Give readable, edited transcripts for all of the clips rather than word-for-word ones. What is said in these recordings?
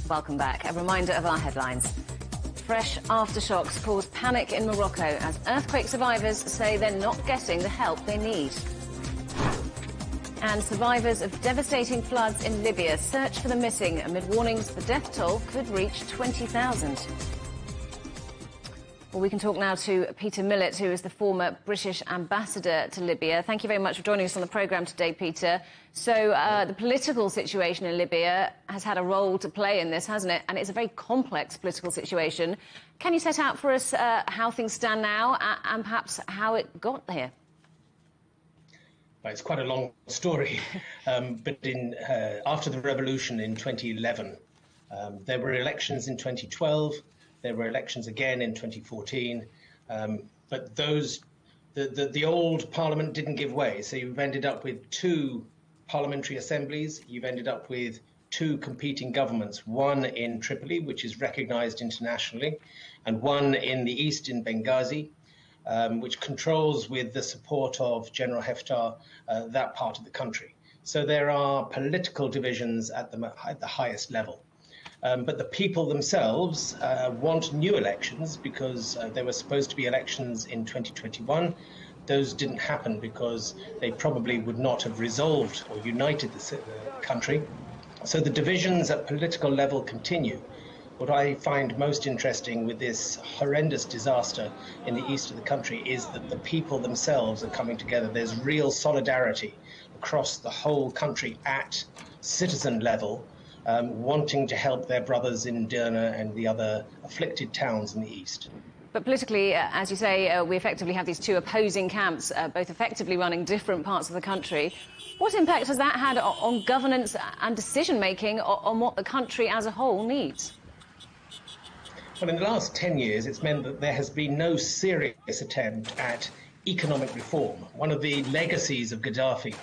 Welcome back. A reminder of our headlines. Fresh aftershocks cause panic in Morocco as earthquake survivors say they're not getting the help they need. And survivors of devastating floods in Libya search for the missing amid warnings the death toll could reach 20,000. Well, we can talk now to Peter Millett, who is the former British ambassador to Libya. Thank you very much for joining us on the programme today, Peter. So the political situation in Libya has had a role to play in this, hasn't it? And it's a very complex political situation. Can you set out for us how things stand now and perhaps how it got here? Well, it's quite a long story, but after the revolution in 2011, there were elections in 2012. There were elections again in 2014, but the old parliament didn't give way. So you've ended up with two parliamentary assemblies. You've ended up with two competing governments, one in Tripoli, which is recognized internationally, and one in the east in Benghazi, which controls, with the support of General Haftar, that part of the country. So there are political divisions at the highest level. But the people themselves want new elections because there were supposed to be elections in 2021. Those didn't happen because they probably would not have resolved or united the country. So the divisions at political level continue. What I find most interesting with this horrendous disaster in the east of the country is that the people themselves are coming together. There's real solidarity across the whole country at citizen level, wanting to help their brothers in Derna and the other afflicted towns in the east. But politically, as you say, we effectively have these two opposing camps, both effectively running different parts of the country. What impact has that had on governance and decision-making on what the country as a whole needs? Well, in the last 10 years, it's meant that there has been no serious attempt at economic reform. One of the legacies of Gaddafi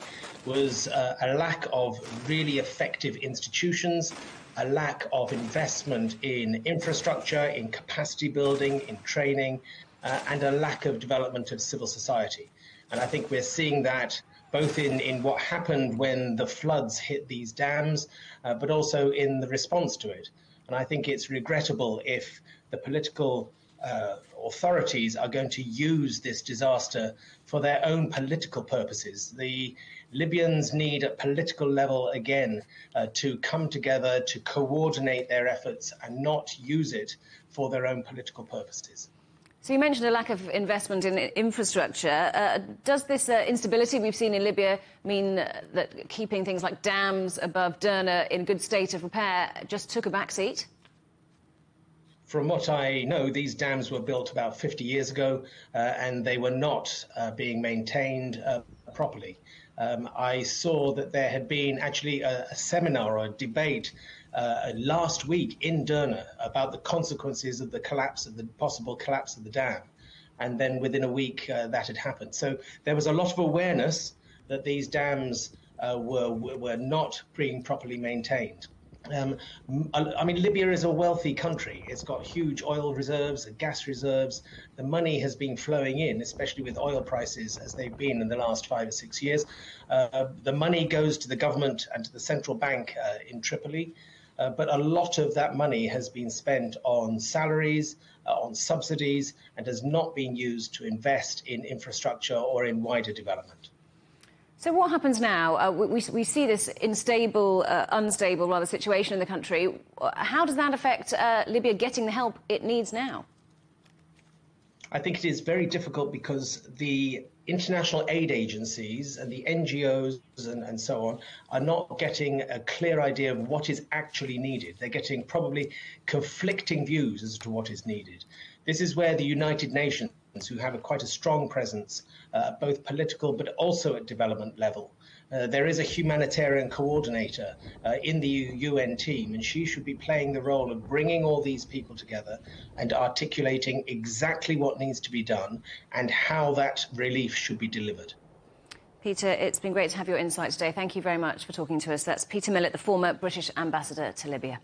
was a lack of really effective institutions, a lack of investment in infrastructure, in capacity building, in training, and a lack of development of civil society. And I think we're seeing that both in what happened when the floods hit these dams, but also in the response to it. And I think it's regrettable if the political authorities are going to use this disaster for their own political purposes. The Libyans need at political level again to come together, to coordinate their efforts and not use it for their own political purposes. So you mentioned a lack of investment in infrastructure. Does this instability we've seen in Libya mean that keeping things like dams above Derna in good state of repair just took a back seat? From what I know, these dams were built about 50 years ago and they were not being maintained properly. I saw that there had been actually a seminar or a debate last week in Derna about the consequences of the possible collapse of the dam. And then within a week that had happened. So there was a lot of awareness that these dams were not being properly maintained. I mean, Libya is a wealthy country. It's got huge oil reserves and gas reserves. The money has been flowing in, especially with oil prices as they've been in the last 5 or 6 years. The money goes to the government and to the central bank in Tripoli. But a lot of that money has been spent on salaries, on subsidies, and has not been used to invest in infrastructure or in wider development. So what happens now? We see this unstable situation in the country. How does that affect Libya getting the help it needs now? I think it is very difficult because the international aid agencies and the NGOs and so on are not getting a clear idea of what is actually needed. They're getting probably conflicting views as to what is needed. This is where the United Nations, who have quite a strong presence, both political but also at development level. There is a humanitarian coordinator in the UN team, and she should be playing the role of bringing all these people together and articulating exactly what needs to be done and how that relief should be delivered. Peter, it's been great to have your insight today. Thank you very much for talking to us. That's Peter Millett, the former British ambassador to Libya.